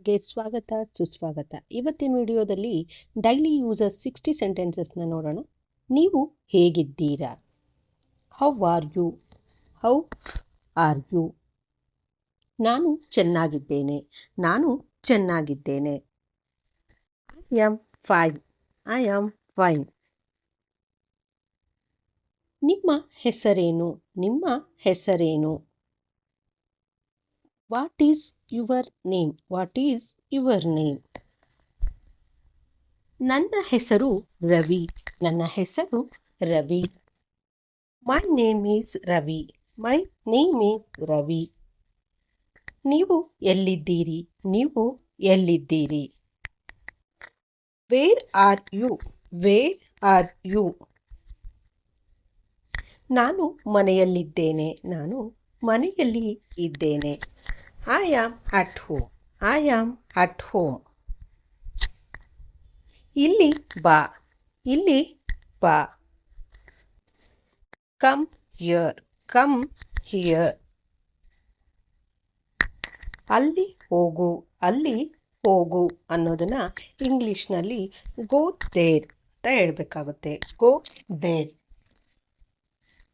ಗೆ ಸ್ವಾಗತ ಸುಸ್ವಾಗತ. ಇವತ್ತಿನ ವಿಡಿಯೋದಲ್ಲಿ ಡೈಲಿ ಯೂಸಸ್ 60 ಸೆಂಟೆನ್ಸಸ್ನ ನೋಡೋಣ. ನೀವು ಹೇಗಿದ್ದೀರಾ? How are you? How are you? ನಾನು ಚೆನ್ನಾಗಿದ್ದೇನೆ. ನಾನು ಚೆನ್ನಾಗಿದ್ದೇನೆ. I am fine. I am fine. ನಿಮ್ಮ ಹೆಸರೇನು? ನಿಮ್ಮ ಹೆಸರೇನು? What is your name? What is your name? ನನ್ನ ಹೆಸರು ರವಿ. ನನ್ನ ಹೆಸರು Ravi. My name is Ravi. My name is Ravi. ನೀವು ಎಲ್ಲಿದ್ದೀರಿ? ನೀವು ಎಲ್ಲಿದ್ದೀರಿ? Where are you? Where are you? ನಾನು ಮನೆಯಲ್ಲಿದ್ದೇನೆ. ನಾನು ಮನೆಯಲ್ಲಿ ಇದ್ದೇನೆ. I am at home. I am at home. ಇಲ್ಲಿ ಬಾ. ಇಲ್ಲಿ ಬಾ. Come here. Come here. ಅಲ್ಲಿ ಹೋಗು. ಅಲ್ಲಿ ಹೋಗು ಅನ್ನೋದನ್ನ ಇಂಗ್ಲೀಷ್ನಲ್ಲಿ ಗೋ ದೇರ್ ಅಂತ ಹೇಳ್ಬೇಕಾಗುತ್ತೆ. Go there.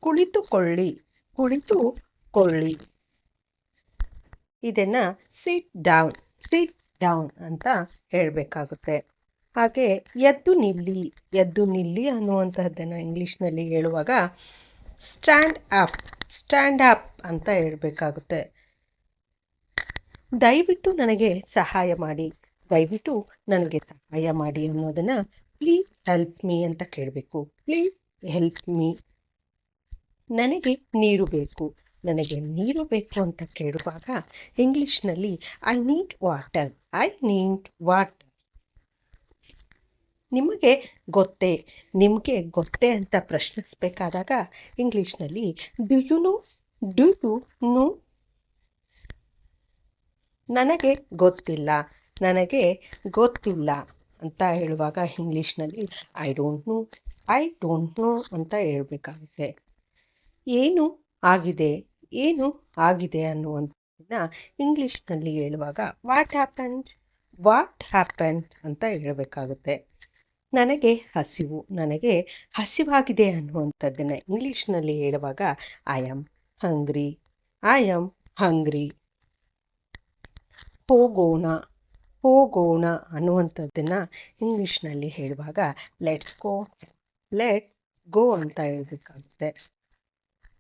ಕುಳಿತುಕೊಳ್ಳಿ. ಕುಳಿತುಕೊಳ್ಳಿ. ಇದನ್ನ ಸಿಟ್ ಡೌನ್. ಸಿಟ್ ಡೌನ್ ಅಂತ ಹೇಳಬೇಕಾಗುತ್ತೆ. ಹಾಗೆ ಎದ್ದು ನಿಲ್ಲಿ. ಎದ್ದು ನಿಲ್ಲಿ ಅನ್ನುವಂತಹದ್ದನ್ನು ಇಂಗ್ಲೀಷ್ನಲ್ಲಿ ಹೇಳುವಾಗ ಸ್ಟ್ಯಾಂಡ್ ಅಪ್. ಸ್ಟ್ಯಾಂಡ್ ಅಪ್ ಅಂತ ಹೇಳಬೇಕಾಗುತ್ತೆ. ದಯವಿಟ್ಟು ನನಗೆ ಸಹಾಯ ಮಾಡಿ. ದಯವಿಟ್ಟು ನನಗೆ ಸಹಾಯ ಮಾಡಿ ಅನ್ನೋದನ್ನು ಪ್ಲೀಸ್ ಹೆಲ್ಪ್ ಮೀ ಅಂತ ಕೇಳಬೇಕು. Please help me. ನನಗೆ ನೀರು ಬೇಕು. ನನಗೆ ನೀರು ಬೇಕು ಅಂತ ಕೇಳುವಾಗ ಇಂಗ್ಲೀಷ್ನಲ್ಲಿ I need water. I need water. ನಿಮಗೆ ಗೊತ್ತೇ. ನಿಮಗೆ ಗೊತ್ತೇ ಅಂತ ಪ್ರಶ್ನಿಸಬೇಕಾದಾಗ ಇಂಗ್ಲೀಷ್ನಲ್ಲಿ do you know? Do you know? ನನಗೆ ಗೊತ್ತಿಲ್ಲ. ನನಗೆ ಗೊತ್ತಿಲ್ಲ ಅಂತ ಹೇಳುವಾಗ ಇಂಗ್ಲೀಷ್ನಲ್ಲಿ I don't know. I don't know ಅಂತ ಹೇಳಬೇಕಾಗುತ್ತೆ. ಏನು ಆಗಿದೆ? ಏನು ಆಗಿದೆ ಅನ್ನುವಂಥದ್ದನ್ನ ಇಂಗ್ಲೀಷ್ನಲ್ಲಿ ಹೇಳುವಾಗ ವಾಟ್ ಹ್ಯಾಪನ್ಡ್? ವಾಟ್ ಹ್ಯಾಪನ್ಡ್ ಅಂತ ಹೇಳಬೇಕಾಗುತ್ತೆ. ನನಗೆ ಹಸಿವು. ನನಗೆ ಹಸಿವಾಗಿದೆ ಅನ್ನುವಂಥದ್ದನ್ನು ಇಂಗ್ಲೀಷ್ನಲ್ಲಿ ಹೇಳುವಾಗ I am hungry. I am hungry. ಹೋಗೋಣ. ಹೋಗೋಣ ಅನ್ನುವಂಥದ್ದನ್ನು ಇಂಗ್ಲೀಷ್ನಲ್ಲಿ ಹೇಳುವಾಗ ಲೆಟ್ಸ್ ಗೋ. ಲೆಟ್ಸ್ ಗೋ ಅಂತ ಹೇಳಬೇಕಾಗುತ್ತೆ.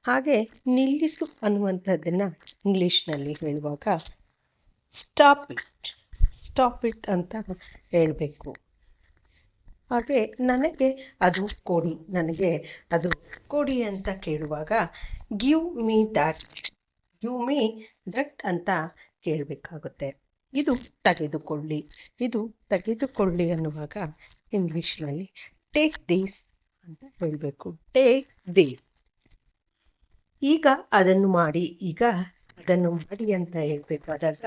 ಹಾಗೆ ನಿಲ್ಲಿಸು ಅನ್ನುವಂಥದ್ದನ್ನು ಇಂಗ್ಲೀಷ್ನಲ್ಲಿ ಹೇಳುವಾಗ ಸ್ಟಾಪ್ ಇಟ್. ಸ್ಟಾಪ್ ಇಟ್ ಅಂತ ಹೇಳಬೇಕು. ಹಾಗೆ ನನಗೆ ಅದು ಕೊಡಿ. ನನಗೆ ಅದು ಕೊಡಿ ಅಂತ ಕೇಳುವಾಗ give me that. Give me that ಅಂತ ಕೇಳಬೇಕಾಗುತ್ತೆ. ಇದು ತೆಗೆದುಕೊಳ್ಳಿ. ಇದು ತೆಗೆದುಕೊಳ್ಳಿ ಅನ್ನುವಾಗ ಇಂಗ್ಲೀಷ್ನಲ್ಲಿ ಟೇಕ್ ದೀಸ್ ಅಂತ ಹೇಳಬೇಕು. Take these. ಈಗ ಅದನ್ನು ಮಾಡಿ. ಈಗ ಅದನ್ನು ಮಾಡಿ ಅಂತ ಹೇಳಬೇಕಾದಾಗ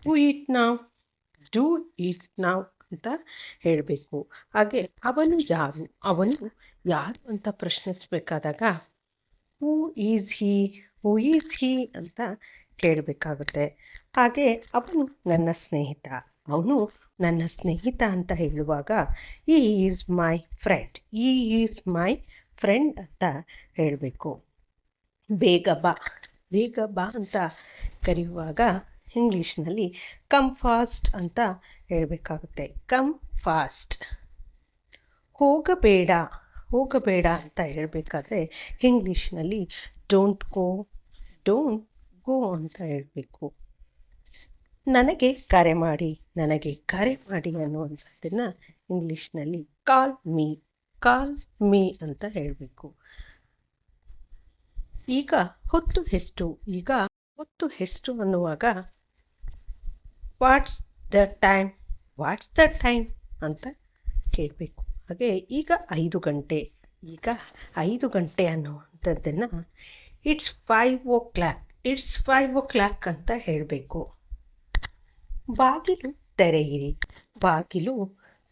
ಡೂ ಇಟ್ ನಾವ್. ಡೂ ಇಟ್ ನಾವ್ ಅಂತ ಹೇಳಬೇಕು. ಹಾಗೆ ಅವನು ಯಾರು? ಅವನು ಯಾರು ಅಂತ ಪ್ರಶ್ನಿಸಬೇಕಾದಾಗ who is he? Who is he ಅಂತ ಕೇಳಬೇಕಾಗುತ್ತೆ. ಹಾಗೆ ಅವನು ನನ್ನ ಸ್ನೇಹಿತ. ಅವನು ನನ್ನ ಸ್ನೇಹಿತ ಅಂತ ಹೇಳುವಾಗ ಈ ಈಸ್ ಮೈ ಫ್ರೆಂಡ್. ಈ ಈಸ್ ಮೈ ಫ್ರೆಂಡ್ ಅಂತ ಹೇಳಬೇಕು. ಬೇಗ ಬಾ. ಬೇಗ ಬಾ ಅಂತ ಕರೆಯುವಾಗ ಇಂಗ್ಲೀಷ್ನಲ್ಲಿ ಕಮ್ ಫಾಸ್ಟ್ ಅಂತ ಹೇಳಬೇಕಾಗುತ್ತೆ. Come fast. ಹೋಗಬೇಡ. ಹೋಗಬೇಡ ಅಂತ ಹೇಳಬೇಕಾದ್ರೆ ಇಂಗ್ಲೀಷ್ನಲ್ಲಿ ಡೋಂಟ್ ಗೋ. ಡೋಂಟ್ ಗೋ ಅಂತ ಹೇಳಬೇಕು. ನನಗೆ ಕರೆ ಮಾಡಿ. ನನಗೆ ಕರೆ ಮಾಡಿ ಅನ್ನುವಂಥದ್ದನ್ನು ಇಂಗ್ಲೀಷ್ನಲ್ಲಿ ಕಾಲ್ ಮೀ. ಕಾಲ್ ಮೀ ಅಂತ ಹೇಳಬೇಕು. ಈಗ ಹೊತ್ತು ಎಷ್ಟು? ಈಗ ಹೊತ್ತು ಎಷ್ಟು ಅನ್ನುವಾಗ what's the time? What's the time ಅಂತ ಕೇಳಬೇಕು. ಹಾಗೆ ಈಗ 5 ಗಂಟೆ. ಈಗ 5 ಗಂಟೆ ಅನ್ನುವಂಥದ್ದನ್ನು ಇಟ್ಸ್ 5 o'clock. ಇಟ್ಸ್ 5 o'clock ಅಂತ ಹೇಳಬೇಕು. ಬಾಗಿಲು ತೆರೆಯಿರಿ. ಬಾಗಿಲು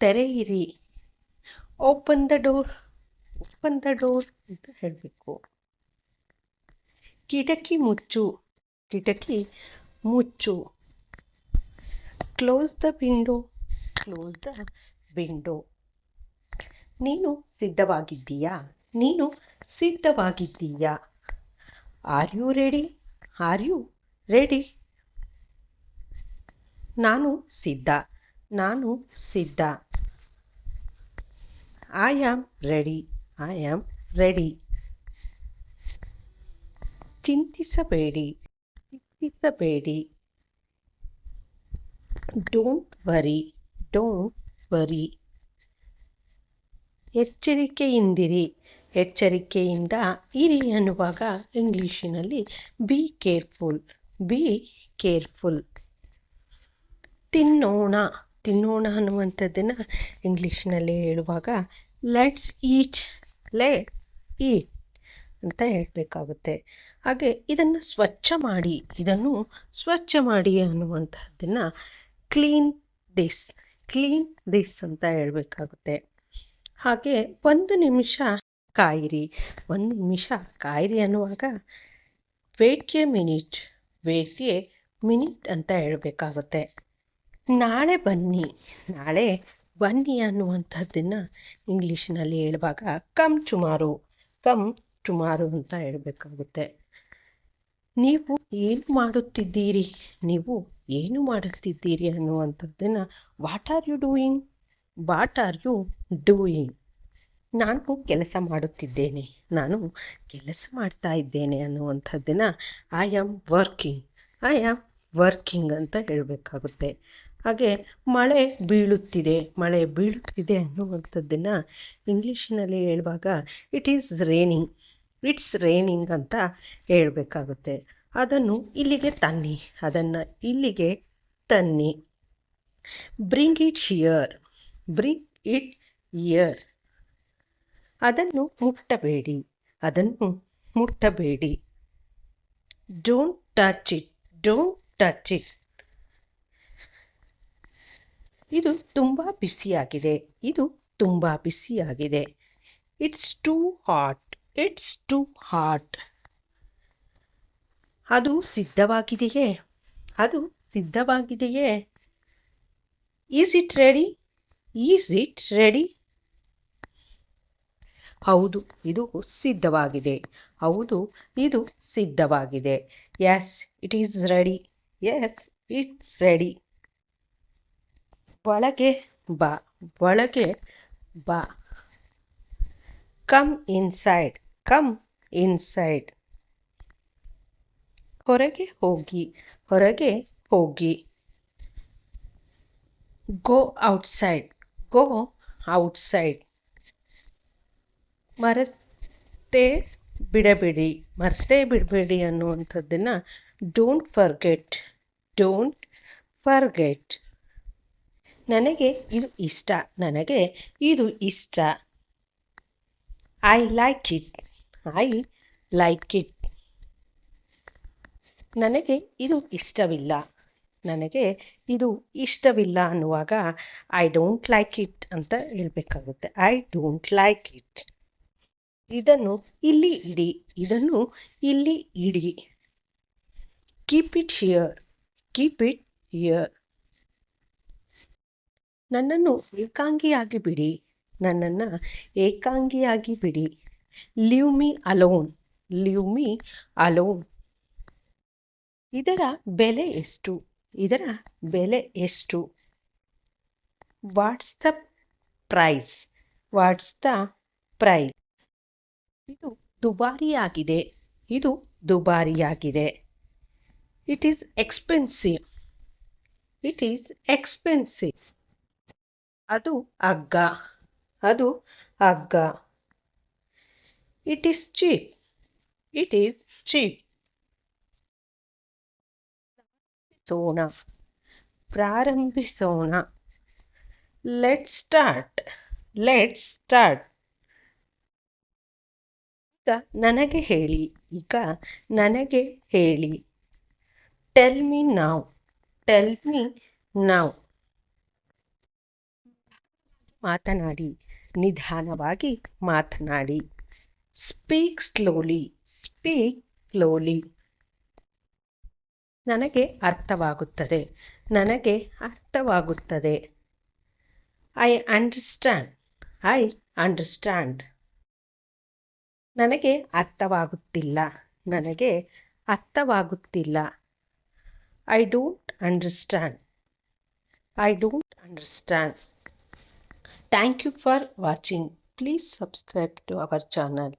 ತೆರೆಯಿರಿ. Open the door. Open the door ಅಂತ ಹೇಳಬೇಕು. ಕಿಟಕಿ ಮುಚ್ಚು. ಕಿಟಕಿ ಮುಚ್ಚು. Close the window. Close the window. ನೀನು ಸಿದ್ಧವಾಗಿದ್ದೀಯಾ? ನೀನು ಸಿದ್ಧವಾಗಿದ್ದೀಯಾ? Are you ready? Are you ready? ನಾನು ಸಿದ್ಧ. ನಾನು ಸಿದ್ಧ. I am ready. I am ready. ಚಿಂತಿಸಬೇಡಿ. ಚಿಂತಿಸಬೇಡಿ. Don't worry. Don't worry. ಎಚ್ಚರಿಕೆಯಿಂದಿರಿ. ಎಚ್ಚರಿಕೆಯಿಂದ ಇರಿ ಅನ್ನುವಾಗ ಇಂಗ್ಲೀಷಿನಲ್ಲಿ ಬಿ ಕೇರ್ಫುಲ್. Be careful. ತಿನ್ನೋಣ. ತಿನ್ನೋಣ ಅನ್ನುವಂಥದ್ದನ್ನು ಇಂಗ್ಲೀಷ್ನಲ್ಲಿ ಹೇಳುವಾಗ ಲೆಟ್ಸ್ ಈಟ್. ಲೆಟ್ಸ್ ಈಟ್ ಅಂತ ಹೇಳಬೇಕಾಗುತ್ತೆ. ಹಾಗೆ ಇದನ್ನು ಸ್ವಚ್ಛ ಮಾಡಿ. ಇದನ್ನು ಸ್ವಚ್ಛ ಮಾಡಿ ಅನ್ನುವಂಥದ್ದನ್ನು ಕ್ಲೀನ್ ದಿಸ್. ಕ್ಲೀನ್ ದಿಸ್ ಅಂತ ಹೇಳಬೇಕಾಗುತ್ತೆ. ಹಾಗೆ 1 ನಿಮಿಷ ಕಾಯಿರಿ. 1 ನಿಮಿಷ ಕಾಯಿರಿ ಅನ್ನುವಾಗ wait a minute. Wait a minute ಅಂತ ಹೇಳಬೇಕಾಗುತ್ತೆ. ನಾಳೆ ಬನ್ನಿ. ನಾಳೆ ಬನ್ನಿ ಅನ್ನುವಂಥದ್ದನ್ನು ಇಂಗ್ಲೀಷಿನಲ್ಲಿ ಹೇಳುವಾಗ ಕಮ್ ಟುಮಾರೋ. ಕಮ್ ಟುಮಾರೋ ಅಂತ ಹೇಳಬೇಕಾಗುತ್ತೆ. ನೀವು ಏನು ಮಾಡುತ್ತಿದ್ದೀರಿ? ನೀವು ಏನು ಮಾಡುತ್ತಿದ್ದೀರಿ ಅನ್ನುವಂಥದ್ದನ್ನು what are you doing? What are you doing? ನಾನು ಕೆಲಸ ಮಾಡುತ್ತಿದ್ದೇನೆ. ನಾನು ಕೆಲಸ ಮಾಡ್ತಾ ಇದ್ದೇನೆ ಅನ್ನುವಂಥದ್ದನ್ನು I am working. I am working ಅಂತ ಹೇಳಬೇಕಾಗುತ್ತೆ. ಹಾಗೆ ಮಳೆ ಬೀಳುತ್ತಿದೆ. ಮಳೆ ಬೀಳುತ್ತಿದೆ ಅನ್ನುವಂಥದ್ದನ್ನು ಇಂಗ್ಲೀಷಿನಲ್ಲಿ ಹೇಳುವಾಗ it is raining. It's raining ಅಂತ ಹೇಳಬೇಕಾಗುತ್ತೆ. ಅದನ್ನು ಇಲ್ಲಿಗೆ ತನ್ನಿ. ಅದನ್ನು ಇಲ್ಲಿಗೆ ತನ್ನಿ. Bring it here. Bring it here. ಅದನ್ನು ಮುಟ್ಟಬೇಡಿ. ಅದನ್ನು ಮುಟ್ಟಬೇಡಿ. Don't touch it. Don't touch it. ಇದು ತುಂಬ ಬಿಸಿಯಾಗಿದೆ. ಇದು ತುಂಬ ಬಿಸಿಯಾಗಿದೆ. It's too hot. It's too hot. ಅದು ಸಿದ್ಧವಾಗಿದೆಯೇ? ಅದು ಸಿದ್ಧವಾಗಿದೆಯೇ? Is it ready? Is it ready? ಹೌದು, ಇದು ಸಿದ್ಧವಾಗಿದೆ. ಹೌದು, ಇದು ಸಿದ್ಧವಾಗಿದೆ. Yes it is ready. Yes it's ready. ಒಳಗೆ ಬಾ. ಒಳಗೆ ಬಾ. Come inside. Come inside. ಹೊರಗೆ ಹೋಗಿ. ಹೊರಗೆ ಹೋಗಿ. Go outside. Go outside. ಮರೆತೇ ಬಿಡಬೇಡಿ. ಮರೆತೇ ಬಿಡಬೇಡಿ ಅನ್ನುವಂಥದ್ದನ್ನು ಡೋಂಟ್ ಫರ್ಗೆಟ್. Don't forget. ನನಗೆ ಇದು ಇಷ್ಟ. ನನಗೆ ಇದು ಇಷ್ಟ. I like it. I like it. ನನಗೆ ಇದು ಇಷ್ಟವಿಲ್ಲ. ನನಗೆ ಇದು ಇಷ್ಟವಿಲ್ಲ ಅನ್ನುವಾಗ ಐ ಡೋಂಟ್ ಲೈಕ್ ಇಟ್ ಅಂತ ಹೇಳಬೇಕಾಗುತ್ತೆ. I don't like it. ಇದನ್ನು ಇಲ್ಲಿ ಇಡಿ. ಇದನ್ನು ಇಲ್ಲಿ ಇಡಿ. Keep it here. Keep it here. ನನ್ನನ್ನು ಏಕಾಂಗಿಯಾಗಿ ಬಿಡಿ. ನನ್ನನ್ನು ಏಕಾಂಗಿಯಾಗಿ ಬಿಡಿ. Leave me alone. Leave me alone. ಇದರ ಬೆಲೆ ಎಷ್ಟು? ಇದರ ಬೆಲೆ ಎಷ್ಟು? What's the price? What's the price? ಇದು ದುಬಾರಿಯಾಗಿದೆ. ಇದು ದುಬಾರಿಯಾಗಿದೆ. It is expensive. It is expensive. ಅದು ಅಗ್ಗ. ಅದು ಅಗ್ಗ. It is cheap. It is cheap. ಪ್ರಾರಂಭಿಸೋಣ. ಪ್ರಾರಂಭಿಸೋಣ. Let's start. Let's start. ಈಗ ನನಗೆ ಹೇಳಿ. ಈಗ ನನಗೆ ಹೇಳಿ. Tell me now. Tell me now. ಮಾತನಾಡಿ. ನಿಧಾನವಾಗಿ ಮಾತನಾಡಿ. Speak slowly. Speak slowly. ನನಗೆ ಅರ್ಥವಾಗುತ್ತದೆ. ನನಗೆ ಅರ್ಥವಾಗುತ್ತದೆ. I understand. I understand. ನನಗೆ ಅರ್ಥವಾಗುತ್ತಿಲ್ಲ. ನನಗೆ ಅರ್ಥವಾಗುತ್ತಿಲ್ಲ. I don't understand. I don't understand. Thank you for watching. Please subscribe to our channel.